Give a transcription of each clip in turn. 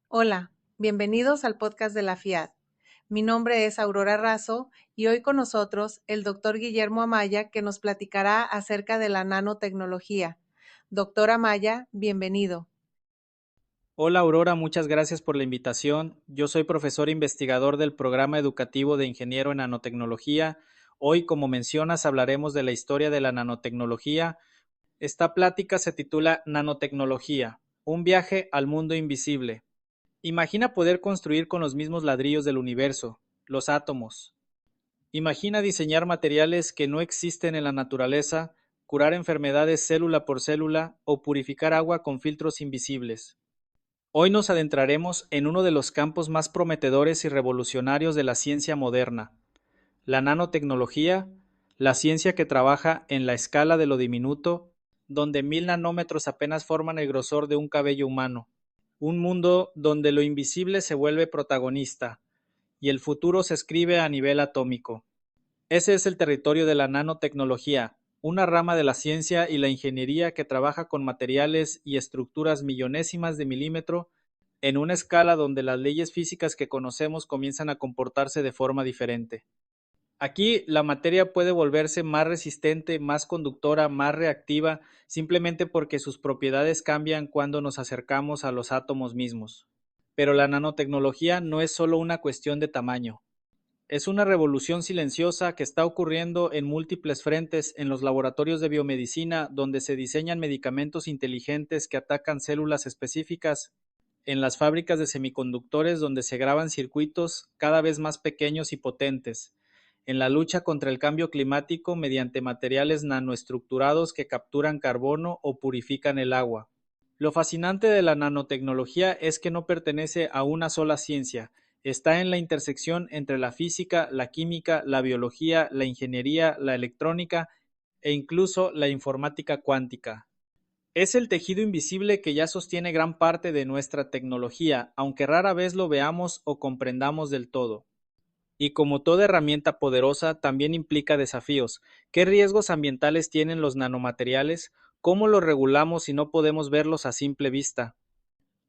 Hola, bienvenidos al podcast de la FIAD. Mi nombre es Aurora Razo y hoy con nosotros el doctor Guillermo Amaya, que nos platicará acerca de la nanotecnología. Doctor Amaya, bienvenido. Hola Aurora, muchas gracias por la invitación. Yo soy profesor investigador del programa educativo de Ingeniero en Nanotecnología. Hoy, como mencionas, hablaremos de la historia de la nanotecnología. Esta plática se titula Nanotecnología, un viaje al mundo invisible. Imagina poder construir con los mismos ladrillos del universo, los átomos. Imagina diseñar materiales que no existen en la naturaleza, curar enfermedades célula por célula o purificar agua con filtros invisibles. Hoy nos adentraremos en uno de los campos más prometedores y revolucionarios de la ciencia moderna, la nanotecnología, la ciencia que trabaja en la escala de lo diminuto, donde 1000 nanómetros apenas forman el grosor de un cabello humano, un mundo donde lo invisible se vuelve protagonista y el futuro se escribe a nivel atómico. Ese es el territorio de la nanotecnología, una rama de la ciencia y la ingeniería que trabaja con materiales y estructuras millonésimas de milímetro en una escala donde las leyes físicas que conocemos comienzan a comportarse de forma diferente. Aquí la materia puede volverse más resistente, más conductora, más reactiva, simplemente porque sus propiedades cambian cuando nos acercamos a los átomos mismos. Pero la nanotecnología no es solo una cuestión de tamaño. Es una revolución silenciosa que está ocurriendo en múltiples frentes en los laboratorios de biomedicina, donde se diseñan medicamentos inteligentes que atacan células específicas, en las fábricas de semiconductores, donde se graban circuitos cada vez más pequeños y potentes, en la lucha contra el cambio climático mediante materiales nanoestructurados que capturan carbono o purifican el agua. Lo fascinante de la nanotecnología es que no pertenece a una sola ciencia, está en la intersección entre la física, la química, la biología, la ingeniería, la electrónica e incluso la informática cuántica. Es el tejido invisible que ya sostiene gran parte de nuestra tecnología, aunque rara vez lo veamos o comprendamos del todo. Y como toda herramienta poderosa, también implica desafíos. ¿Qué riesgos ambientales tienen los nanomateriales? ¿Cómo los regulamos si no podemos verlos a simple vista?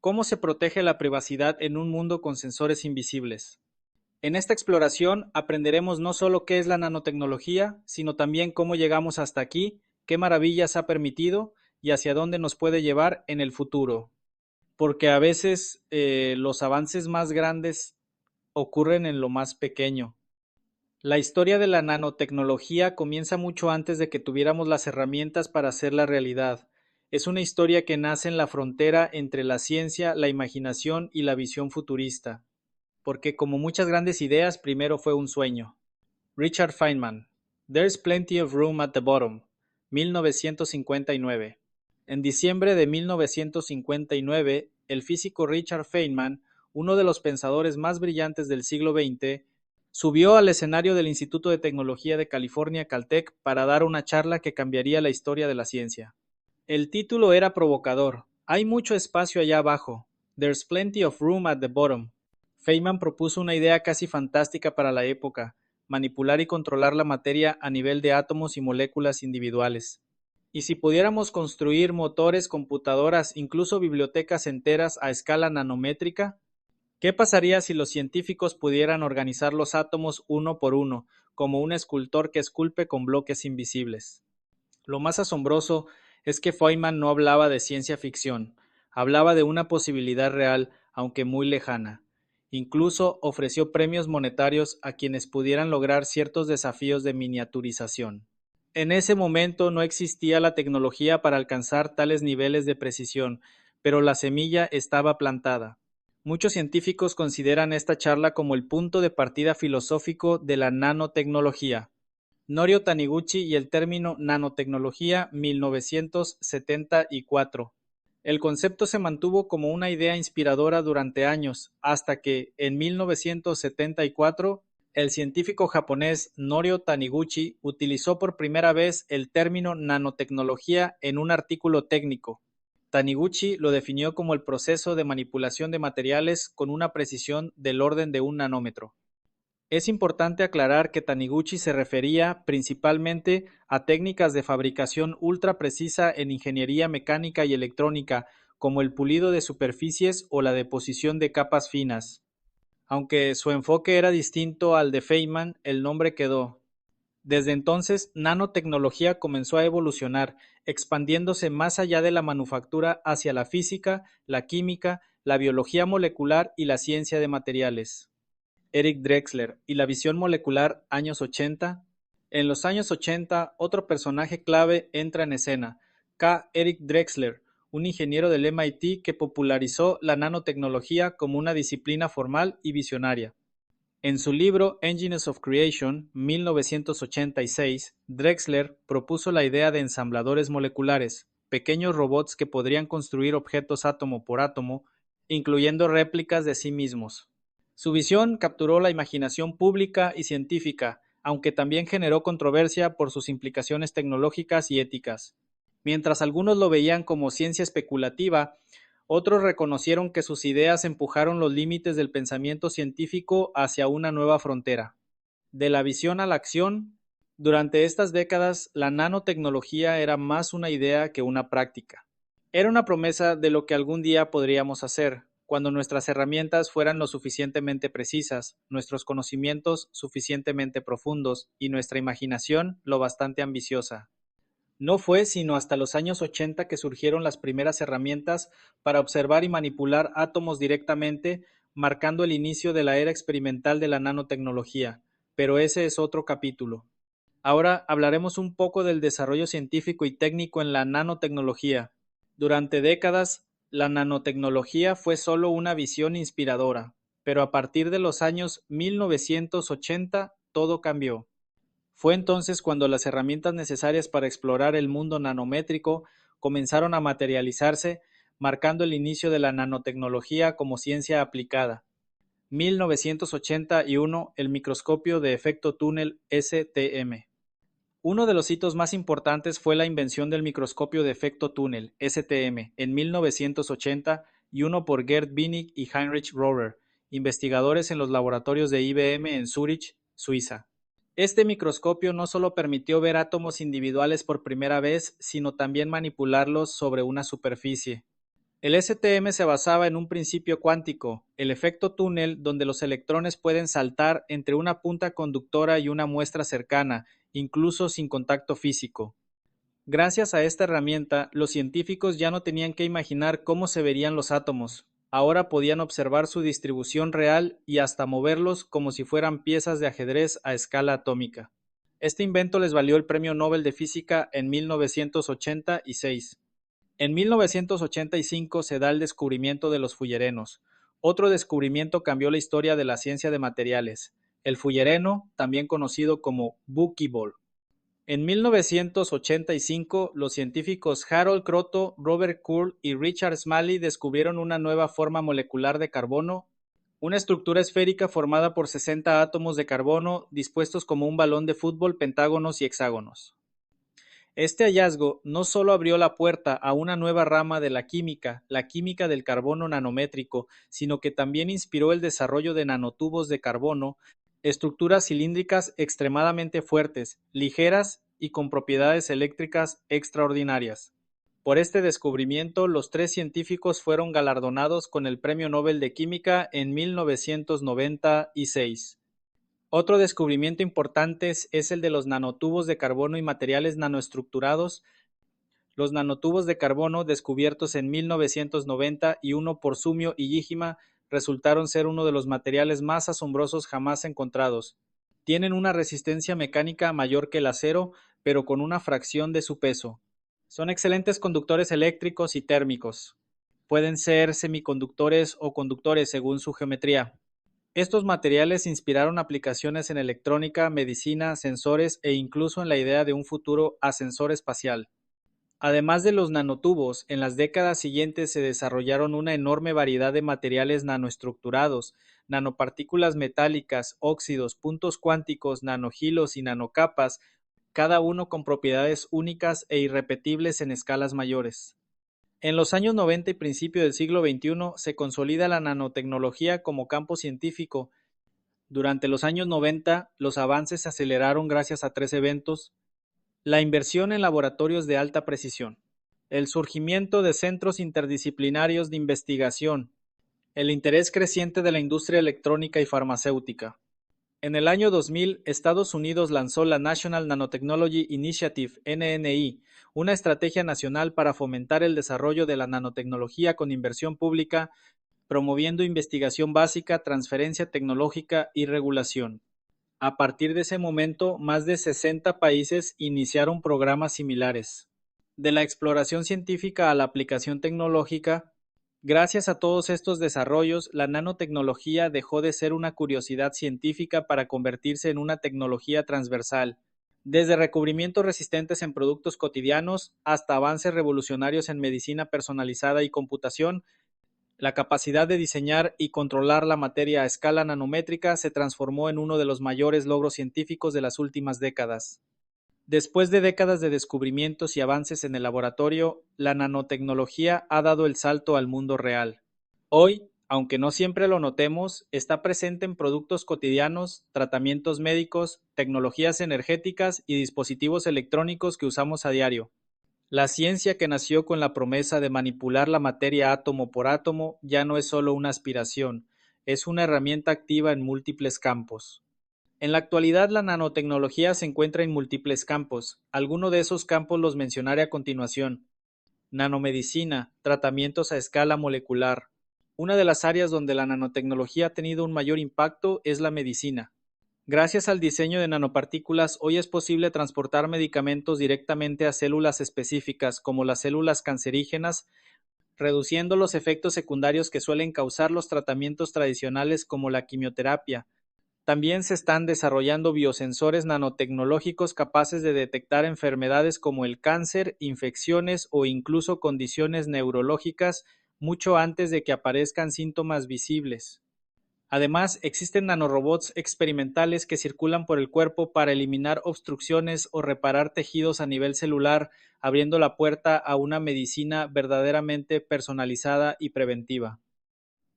¿Cómo se protege la privacidad en un mundo con sensores invisibles? En esta exploración aprenderemos no solo qué es la nanotecnología, sino también cómo llegamos hasta aquí, qué maravillas ha permitido y hacia dónde nos puede llevar en el futuro. Porque a veces los avances más grandes ocurren en lo más pequeño. La historia de la nanotecnología comienza mucho antes de que tuviéramos las herramientas para hacerla realidad. Es una historia que nace en la frontera entre la ciencia, la imaginación y la visión futurista, porque como muchas grandes ideas, primero fue un sueño. Richard Feynman, There's Plenty of Room at the Bottom, 1959. En diciembre de 1959, el físico Richard Feynman, uno de los pensadores más brillantes del siglo XX, subió al escenario del Instituto de Tecnología de California, Caltech, para dar una charla que cambiaría la historia de la ciencia. El título era provocador. Hay mucho espacio allá abajo. There's plenty of room at the bottom. Feynman propuso una idea casi fantástica para la época: manipular y controlar la materia a nivel de átomos y moléculas individuales. Y si pudiéramos construir motores, computadoras, incluso bibliotecas enteras a escala nanométrica, ¿qué pasaría si los científicos pudieran organizar los átomos uno por uno, como un escultor que esculpe con bloques invisibles? Lo más asombroso es que Feynman no hablaba de ciencia ficción, hablaba de una posibilidad real, aunque muy lejana. Incluso ofreció premios monetarios a quienes pudieran lograr ciertos desafíos de miniaturización. En ese momento no existía la tecnología para alcanzar tales niveles de precisión, pero la semilla estaba plantada. Muchos científicos consideran esta charla como el punto de partida filosófico de la nanotecnología. Norio Taniguchi y el término nanotecnología 1974. El concepto se mantuvo como una idea inspiradora durante años, hasta que, en 1974, el científico japonés Norio Taniguchi utilizó por primera vez el término nanotecnología en un artículo técnico. Taniguchi lo definió como el proceso de manipulación de materiales con una precisión del orden de un nanómetro. Es importante aclarar que Taniguchi se refería principalmente a técnicas de fabricación ultra precisa en ingeniería mecánica y electrónica, como el pulido de superficies o la deposición de capas finas. Aunque su enfoque era distinto al de Feynman, el nombre quedó. Desde entonces, nanotecnología comenzó a evolucionar, expandiéndose más allá de la manufactura hacia la física, la química, la biología molecular y la ciencia de materiales. Eric Drexler y la visión molecular años 80. En los años 80, otro personaje clave entra en escena, K. Eric Drexler, un ingeniero del MIT que popularizó la nanotecnología como una disciplina formal y visionaria. En su libro Engines of Creation, 1986, Drexler propuso la idea de ensambladores moleculares, pequeños robots que podrían construir objetos átomo por átomo, incluyendo réplicas de sí mismos. Su visión capturó la imaginación pública y científica, aunque también generó controversia por sus implicaciones tecnológicas y éticas. Mientras algunos lo veían como ciencia especulativa, otros reconocieron que sus ideas empujaron los límites del pensamiento científico hacia una nueva frontera. De la visión a la acción, durante estas décadas la nanotecnología era más una idea que una práctica. Era una promesa de lo que algún día podríamos hacer, cuando nuestras herramientas fueran lo suficientemente precisas, nuestros conocimientos suficientemente profundos y nuestra imaginación lo bastante ambiciosa. No fue sino hasta los años 80 que surgieron las primeras herramientas para observar y manipular átomos directamente, marcando el inicio de la era experimental de la nanotecnología, pero ese es otro capítulo. Ahora hablaremos un poco del desarrollo científico y técnico en la nanotecnología. Durante décadas, la nanotecnología fue solo una visión inspiradora, pero a partir de los años 1980 todo cambió. Fue entonces cuando las herramientas necesarias para explorar el mundo nanométrico comenzaron a materializarse, marcando el inicio de la nanotecnología como ciencia aplicada. 1981, el microscopio de efecto túnel STM. Uno de los hitos más importantes fue la invención del microscopio de efecto túnel STM en 1980 y uno por Gerd Binnig y Heinrich Rohrer, investigadores en los laboratorios de IBM en Zúrich, Suiza. Este microscopio no solo permitió ver átomos individuales por primera vez, sino también manipularlos sobre una superficie. El STM se basaba en un principio cuántico, el efecto túnel, donde los electrones pueden saltar entre una punta conductora y una muestra cercana, incluso sin contacto físico. Gracias a esta herramienta, los científicos ya no tenían que imaginar cómo se verían los átomos. Ahora podían observar su distribución real y hasta moverlos como si fueran piezas de ajedrez a escala atómica. Este invento les valió el Premio Nobel de Física en 1986. En 1985 se da el descubrimiento de los fullerenos. Otro descubrimiento cambió la historia de la ciencia de materiales. El fullereno, también conocido como buquibol. En 1985, los científicos Harold Kroto, Robert Curl y Richard Smalley descubrieron una nueva forma molecular de carbono, una estructura esférica formada por 60 átomos de carbono dispuestos como un balón de fútbol, pentágonos y hexágonos. Este hallazgo no solo abrió la puerta a una nueva rama de la química del carbono nanométrico, sino que también inspiró el desarrollo de nanotubos de carbono, estructuras cilíndricas extremadamente fuertes, ligeras y con propiedades eléctricas extraordinarias. Por este descubrimiento, los tres científicos fueron galardonados con el Premio Nobel de Química en 1996. Otro descubrimiento importante es el de los nanotubos de carbono y materiales nanoestructurados. Los nanotubos de carbono descubiertos en 1990 y uno por Sumio y Yijima resultaron ser uno de los materiales más asombrosos jamás encontrados. Tienen una resistencia mecánica mayor que el acero, pero con una fracción de su peso. Son excelentes conductores eléctricos y térmicos. Pueden ser semiconductores o conductores según su geometría. Estos materiales inspiraron aplicaciones en electrónica, medicina, sensores e incluso en la idea de un futuro ascensor espacial. Además de los nanotubos, en las décadas siguientes se desarrollaron una enorme variedad de materiales nanoestructurados, nanopartículas metálicas, óxidos, puntos cuánticos, nanohilos y nanocapas, cada uno con propiedades únicas e irrepetibles en escalas mayores. En los años 90 y principio del siglo XXI se consolida la nanotecnología como campo científico. Durante los años 90, los avances se aceleraron gracias a tres eventos. La inversión en laboratorios de alta precisión. el surgimiento de centros interdisciplinarios de investigación, el interés creciente de la industria electrónica y farmacéutica. En el año 2000, Estados Unidos lanzó la National Nanotechnology Initiative, NNI, una estrategia nacional para fomentar el desarrollo de la nanotecnología con inversión pública, promoviendo investigación básica, transferencia tecnológica y regulación. A partir de ese momento, más de 60 países iniciaron programas similares. De la exploración científica a la aplicación tecnológica, gracias a todos estos desarrollos, la nanotecnología dejó de ser una curiosidad científica para convertirse en una tecnología transversal, desde recubrimientos resistentes en productos cotidianos hasta avances revolucionarios en medicina personalizada y computación. La capacidad de diseñar y controlar la materia a escala nanométrica se transformó en uno de los mayores logros científicos de las últimas décadas. Después de décadas de descubrimientos y avances en el laboratorio, la nanotecnología ha dado el salto al mundo real. Hoy, aunque no siempre lo notemos, está presente en productos cotidianos, tratamientos médicos, tecnologías energéticas y dispositivos electrónicos que usamos a diario. La ciencia que nació con la promesa de manipular la materia átomo por átomo ya no es solo una aspiración, es una herramienta activa en múltiples campos. En la actualidad, la nanotecnología se encuentra en múltiples campos. Algunos de esos campos los mencionaré a continuación. Nanomedicina, tratamientos a escala molecular. Una de las áreas donde la nanotecnología ha tenido un mayor impacto es la medicina. Gracias al diseño de nanopartículas, hoy es posible transportar medicamentos directamente a células específicas, como las células cancerígenas, reduciendo los efectos secundarios que suelen causar los tratamientos tradicionales como la quimioterapia. También se están desarrollando biosensores nanotecnológicos capaces de detectar enfermedades como el cáncer, infecciones o incluso condiciones neurológicas mucho antes de que aparezcan síntomas visibles. Además, existen nanorobots experimentales que circulan por el cuerpo para eliminar obstrucciones o reparar tejidos a nivel celular, abriendo la puerta a una medicina verdaderamente personalizada y preventiva.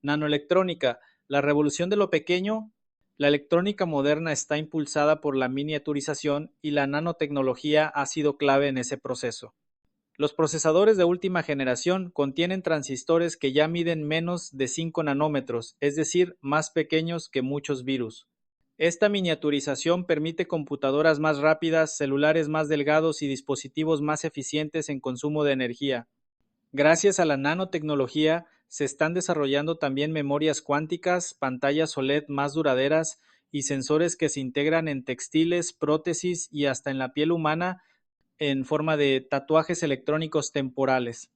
Nanoelectrónica, la revolución de lo pequeño. La electrónica moderna está impulsada por la miniaturización y la nanotecnología ha sido clave en ese proceso. Los procesadores de última generación contienen transistores que ya miden menos de 5 nanómetros, es decir, más pequeños que muchos virus. Esta miniaturización permite computadoras más rápidas, celulares más delgados y dispositivos más eficientes en consumo de energía. Gracias a la nanotecnología, se están desarrollando también memorias cuánticas, pantallas OLED más duraderas y sensores que se integran en textiles, prótesis y hasta en la piel humana en forma de tatuajes electrónicos temporales.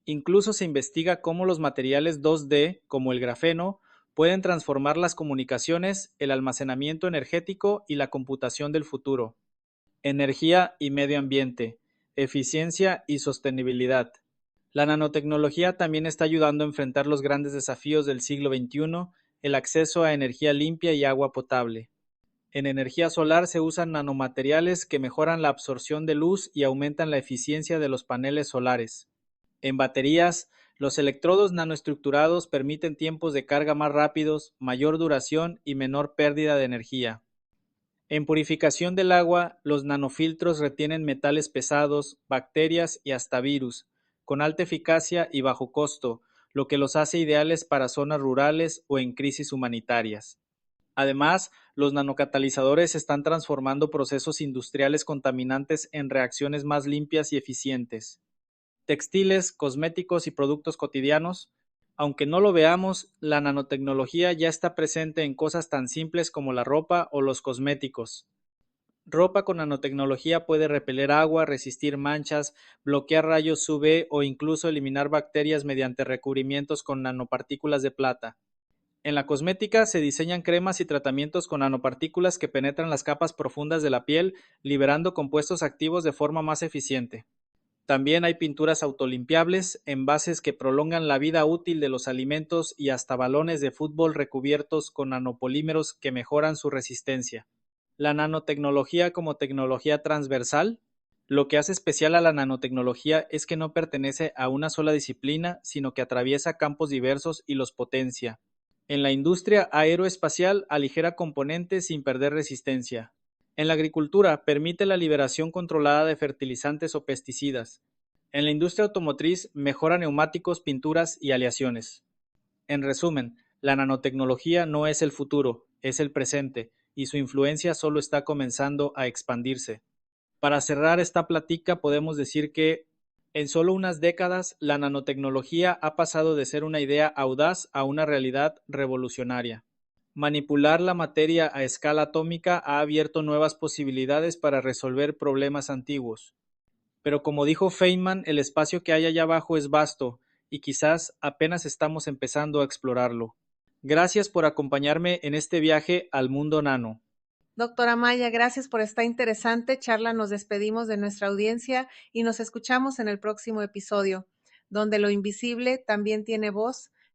Incluso se investiga cómo los materiales 2D, como el grafeno, pueden transformar las comunicaciones, el almacenamiento energético y la computación del futuro. Energía y medio ambiente, eficiencia y sostenibilidad. La nanotecnología también está ayudando a enfrentar los grandes desafíos del siglo XXI, el acceso a energía limpia y agua potable. En energía solar se usan nanomateriales que mejoran la absorción de luz y aumentan la eficiencia de los paneles solares. En baterías, los electrodos nanoestructurados permiten tiempos de carga más rápidos, mayor duración y menor pérdida de energía. En purificación del agua, los nanofiltros retienen metales pesados, bacterias y hasta virus, con alta eficacia y bajo costo, lo que los hace ideales para zonas rurales o en crisis humanitarias. Además, los nanocatalizadores están transformando procesos industriales contaminantes en reacciones más limpias y eficientes. Textiles, cosméticos y productos cotidianos. Aunque no lo veamos, la nanotecnología ya está presente en cosas tan simples como la ropa o los cosméticos. Ropa con nanotecnología puede repeler agua, resistir manchas, bloquear rayos UV o incluso eliminar bacterias mediante recubrimientos con nanopartículas de plata. En la cosmética se diseñan cremas y tratamientos con nanopartículas que penetran las capas profundas de la piel, liberando compuestos activos de forma más eficiente. También hay pinturas autolimpiables, envases que prolongan la vida útil de los alimentos y hasta balones de fútbol recubiertos con nanopolímeros que mejoran su resistencia. La nanotecnología como tecnología transversal. Lo que hace especial a la nanotecnología es que no pertenece a una sola disciplina, sino que atraviesa campos diversos y los potencia. En la industria aeroespacial aligera componentes sin perder resistencia. En la agricultura permite la liberación controlada de fertilizantes o pesticidas. En la industria automotriz mejora neumáticos, pinturas y aleaciones. En resumen, la nanotecnología no es el futuro, es el presente, y su influencia solo está comenzando a expandirse. Para cerrar esta plática, podemos decir que en solo unas décadas la nanotecnología ha pasado de ser una idea audaz a una realidad revolucionaria. Manipular la materia a escala atómica ha abierto nuevas posibilidades para resolver problemas antiguos. Pero como dijo Feynman, el espacio que hay allá abajo es vasto y quizás apenas estamos empezando a explorarlo. Gracias por acompañarme en este viaje al mundo nano. Doctora Maya, gracias por esta interesante charla. Nos despedimos de nuestra audiencia y nos escuchamos en el próximo episodio, donde lo invisible también tiene voz.